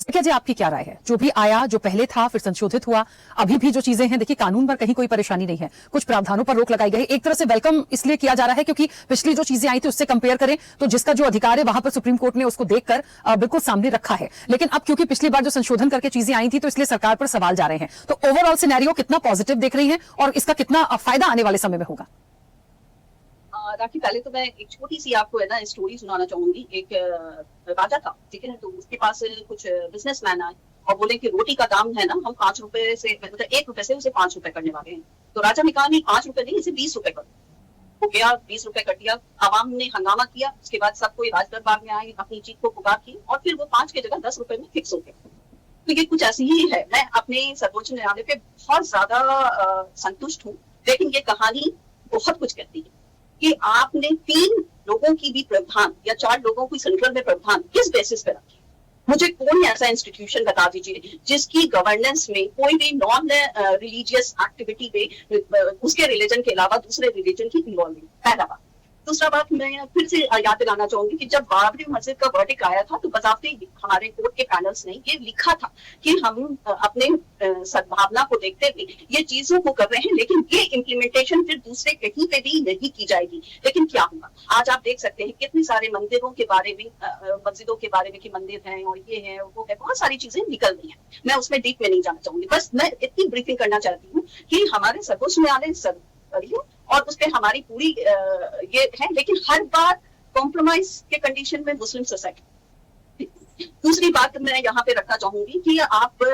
क्या जी आपकी क्या राय है? जो भी आया, जो पहले था, फिर संशोधित हुआ, अभी भी जो चीजें हैं, देखिए कानून पर कहीं कोई परेशानी नहीं है, कुछ प्रावधानों पर रोक लगाई गई। एक तरह से वेलकम इसलिए किया जा रहा है क्योंकि पिछली जो चीजें आई थी उससे कंपेयर करें तो जिसका जो अधिकार है वहां पर सुप्रीम कोर्ट ने उसको देखकर बिल्कुल सामने रखा है। लेकिन अब क्योंकि पिछली बार जो संशोधन करके चीजें आई थी तो इसलिए सरकार पर सवाल जा रहे हैं। तो ओवरऑल सिनेरियो कितना पॉजिटिव देख रही है और इसका कितना फायदा आने वाले समय में होगा? राखी, पहले तो मैं एक छोटी सी आपको है ना स्टोरी सुनाना चाहूंगी। एक राजा था, ठीक है, तो उसके पास कुछ बिजनेसमैन आए और बोले कि रोटी का दाम है ना, हम 5 रुपए से, मतलब 1 रुपए से उसे 5 रुपए करने वाले हैं। तो राजा ने कहा नहीं, 5 रुपए नहीं, इसे 20 रुपए कर। हो गया, 20 रुपए कर दिया। आवाम ने हंगामा किया। उसके बाद सब कोई राजदरबार में आए, अपनी जीत को पुकार की और फिर वो 5 की जगह 10 रुपए में फिक्स हो गया। तो ये कुछ ऐसी ही है। मैं अपने सर्वोच्च न्यायालय पे बहुत ज्यादा संतुष्ट हूँ, लेकिन ये कहानी बहुत कुछ कहती है कि आपने 3 लोगों की भी प्रावधान या 4 लोगों की सेंट्रल में प्रावधान किस बेसिस पे रखी? मुझे कोई ऐसा इंस्टीट्यूशन बता दीजिए जिसकी गवर्नेंस में कोई भी नॉन रिलीजियस एक्टिविटी पे उसके रिलीजन के अलावा दूसरे रिलीजन की इन्वॉल्वमेंट। पहला बात। दूसरा बात, मैं फिर से याद दिलाना चाहूंगी कि जब बाबरी मस्जिद का वर्डिक्ट आया था तो बजाते हमारे कोर्ट के पैनल्स ने ये लिखा था कि हम अपने सद्भावना को देखते हुए ये चीजों को कर रहे हैं, लेकिन ये इम्प्लीमेंटेशन फिर दूसरे कहीं पे भी नहीं की जाएगी। लेकिन क्या होगा, आज आप देख सकते हैं कितने सारे मंदिरों के बारे में, मस्जिदों के बारे में कि मंदिर हैं और ये है वो है, बहुत सारी चीजें निकल रही हैं। मैं उसमें डीप में नहीं जाना चाहूंगी, बस मैं इतनी ब्रीफिंग करना चाहती हूँ कि हमारे सर्वोच्च न्यायालय और उस पर हमारी पूरी ये है, लेकिन हर बार कॉम्प्रोमाइज के कंडीशन में मुस्लिम सोसाइटी। दूसरी बात मैं यहाँ पे रखना चाहूंगी कि आप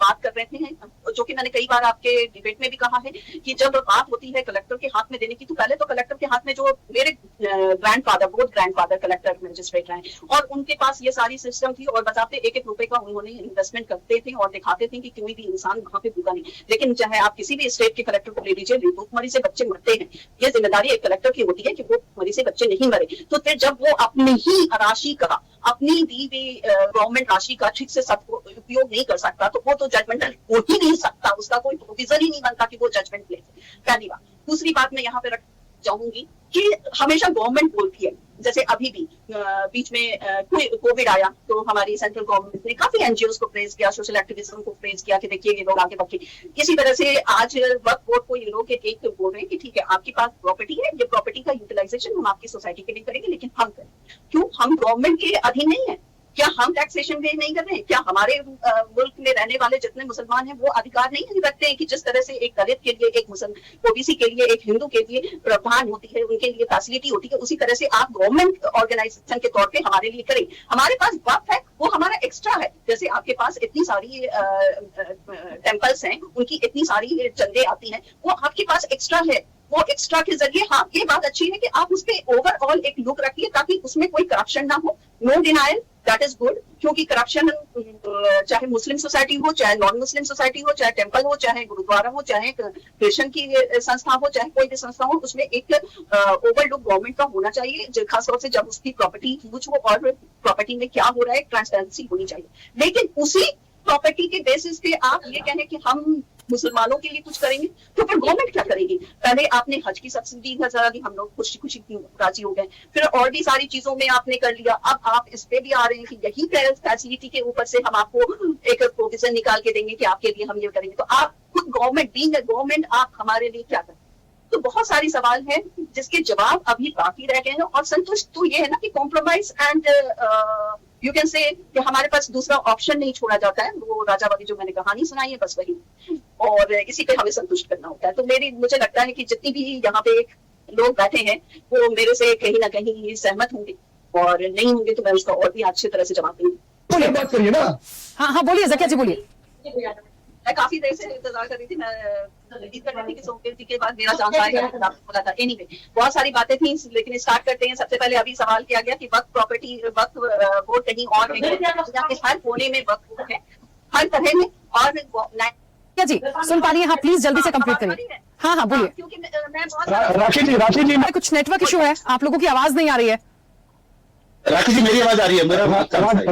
बात कर रहे थे, जो कि मैंने कई बार आपके डिबेट में भी कहा है कि जब बात होती है कलेक्टर के हाथ में देने की, तो पहले तो कलेक्टर के हाथ में, जो मेरे grandfather, both grandfather collector magistrate रहे और उनके पास ये सारी सिस्टम थी और बताते 1-1 रुपए का उन्होंने इन्वेस्टमेंट करते थे और दिखाते थे कि कोई भी इंसान वहां पे भूखा नहीं। लेकिन चाहे आप किसी भी स्टेट के कलेक्टर को ले लीजिए, भूखमरी से बच्चे मरते हैं, ये जिम्मेदारी एक कलेक्टर की होती है कि वो भूखमरी से बच्चे नहीं मरे। तो फिर जब वो अपनी ही राशि का, अपनी दी हुई गवर्नमेंट राशि का ठीक से उपयोग नहीं कर सकता तो वो तो जजमेंटल हो ही नहीं सकता, उसका कोई प्रोविजन ही नहीं बनता कि वो जजमेंट ले। पहली बात। दूसरी बात मैं यहाँ पे रख चाहूंगी कि हमेशा गवर्नमेंट बोलती है, जैसे अभी भी बीच में कोविड आया तो हमारी सेंट्रल गवर्नमेंट ने काफी एनजीओस को प्रेज किया, सोशल एक्टिविज्म को प्रेज किया कि देखिए ये लोग आगे बढ़े। इसी तरह से आज वक्त बोर्ड को ये लोग एक बोल रहे हैं कि ठीक है, आपके पास प्रॉपर्टी है, ये प्रॉपर्टी का यूटिलाइजेशन हम आपकी सोसाइटी के लिए करेंगे, लेकिन हम करें क्यों? हम गवर्नमेंट के अधीन नहीं है क्या? हम टैक्सेशन पे नहीं कर रहे हैं क्या? हमारे मुल्क में रहने वाले जितने मुसलमान हैं वो अधिकार नहीं रखते हैं कि जिस तरह से एक दलित के लिए, एक मुसलमान, ओबीसी के लिए, एक हिंदू के लिए प्रावधान होती है, उनके लिए फैसिलिटी होती है, उसी तरह से आप गवर्नमेंट ऑर्गेनाइजेशन के तौर पे हमारे लिए करें। हमारे पास वक्त है, वो हमारा एक्स्ट्रा है। जैसे आपके पास इतनी सारी टेम्पल्स हैं, उनकी इतनी सारी चंदे आती हैं, वो आपके पास एक्स्ट्रा है। वो एक्स्ट्रा के जरिए, हाँ ये बात अच्छी है कि आप उस पर ओवरऑल एक लुक रखिए ताकि उसमें कोई करप्शन ना हो। No denial, that is good, क्योंकि करप्शन चाहे मुस्लिम सोसाइटी हो, चाहे नॉन मुस्लिम सोसाइटी हो, चाहे टेंपल हो, चाहे गुरुद्वारा हो, चाहे क्रिश्चियन की संस्था हो, चाहे कोई भी संस्था हो, उसमें एक ओवरलुक गवर्नमेंट का होना चाहिए, खासतौर से जब उसकी प्रॉपर्टी यूज हो और प्रॉपर्टी में क्या हो रहा है, ट्रांसपेरेंसी होनी चाहिए। लेकिन उसी प्रॉपर्टी के बेसिस पे आप ये कहें कि हम मुसलमानों के लिए कुछ करेंगे, तो फिर गवर्नमेंट क्या करेगी? पहले आपने हज की सब्सिडी नजर दी, हम लोग खुशी खुशी राजी हो गए, फिर और भी सारी चीजों में आपने कर लिया, अब आप इस पे भी आ रहे हैं कि यही फैसिलिटी के ऊपर से हम आपको एक प्रोविजन निकाल के देंगे कि आपके लिए हम ये करेंगे। तो आप खुद गवर्नमेंट, बीइंग अ गवर्नमेंट, आप हमारे लिए क्या करें? तो बहुत सारी सवाल हैं जिसके जवाब अभी बाकी रह गए हैं। और संतुष्ट तो ये है ना कि compromise and you can say कि हमारे पास दूसरा ऑप्शन नहीं छोड़ा जाता है। वो राजा वाली जो मैंने कहानी सुनाई है, बस वही, और इसी पे हमें संतुष्ट करना होता है। तो मुझे लगता है कि जितनी भी यहाँ पे लोग बैठे हैं वो मेरे से कहीं ना कहीं सहमत होंगे, और नहीं होंगे तो मैं उसका और भी अच्छी तरह से जवाब दूंगी। बात करिए ना। हाँ बोलिए ज़किया जी, बोलिए। मैं काफी देर से इंतजार कर रही थी, मैं कर रही थी कि सोमवार के बाद मेरा चांस आएगा, बोला था। एनीवे, बहुत सारी बातें थी, लेकिन स्टार्ट करते हैं। सबसे पहले अभी सवाल किया गया कि वक्त प्रॉपर्टी, वक्त वोट कहीं और नहीं, हर कोने में वक्त है, हर तरह में। और जी सुन पा रही है? हाँ प्लीज जल्दी से कंप्लीट करिए। हाँ बोलिए। क्योंकि मैं राशि जी कुछ नेटवर्क इशू है, आप लोगों की आवाज नहीं आ रही है। राखी जी मेरी आवाज आ रही है?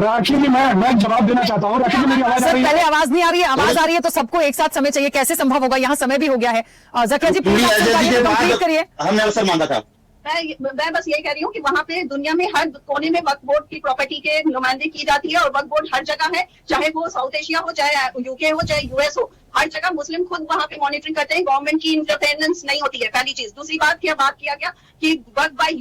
राखी जी मैं जवाब देना चाहता हूँ। राखी जी मेरी आवाज आ रही है? पहले आवाज नहीं आ रही है, आवाज आ रही है तो सबको एक साथ समय चाहिए, कैसे संभव होगा? यहाँ समय भी हो गया है। ज़किया जी प्लीज कंप्लीट करिए। हमने अवसर मांगा था। मैं बस ये कह रही हूँ कि वहाँ पे दुनिया में हर कोने में वक्फ बोर्ड की प्रॉपर्टी के नुमाइंदगी की जाती है और वक्फ बोर्ड हर जगह है, चाहे वो साउथ एशिया हो, चाहे यूके हो, चाहे यूएस हो, हर जगह मुस्लिम खुद वहाँ पे मॉनिटरिंग करते हैं, गवर्नमेंट की इंटरफेरेंस नहीं होती है, पहली चीज। दूसरी बात किया गया कि वक्फ बाय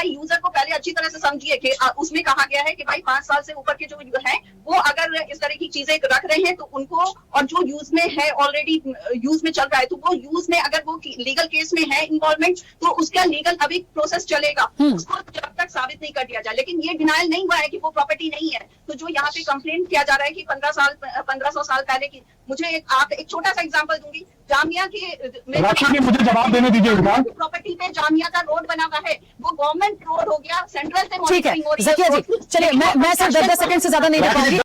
यूजर को पहले अच्छी तरह से समझिए कि उसमें कहा गया है कि भाई 5 साल से ऊपर के जो है वो अगर इस तरह की चीजें रख रहे हैं तो उनको, और जो यूज में है ऑलरेडी यूज में चल रहा है, तो वो यूज में अगर वो लीगल केस में है इन्वॉल्वमेंट तो उसका लीगल अभी प्रोसेस चलेगा, उसको जब तक साबित नहीं कर दिया जाए। लेकिन ये डिनायल नहीं हुआ है कि वो प्रॉपर्टी नहीं है। तो जो यहाँ पे कंप्लेन किया जा रहा है कि 1500 साल पहले की, मुझे एक छोटा सा एग्जांपल दूंगी, जामिया के राखी जी मुझे जवाब देने दीजिए इनका। प्रॉपर्टी पे जामिया का रोड बना हुआ है, वो गवर्नमेंट रोड हो गया, सेंट्रल से ठीक है मॉनिटरिंग हो रही है। जकिया जी, चलिए मैं सिर्फ 10 सेकंड से ज्यादा नहीं रह पाऊंगी।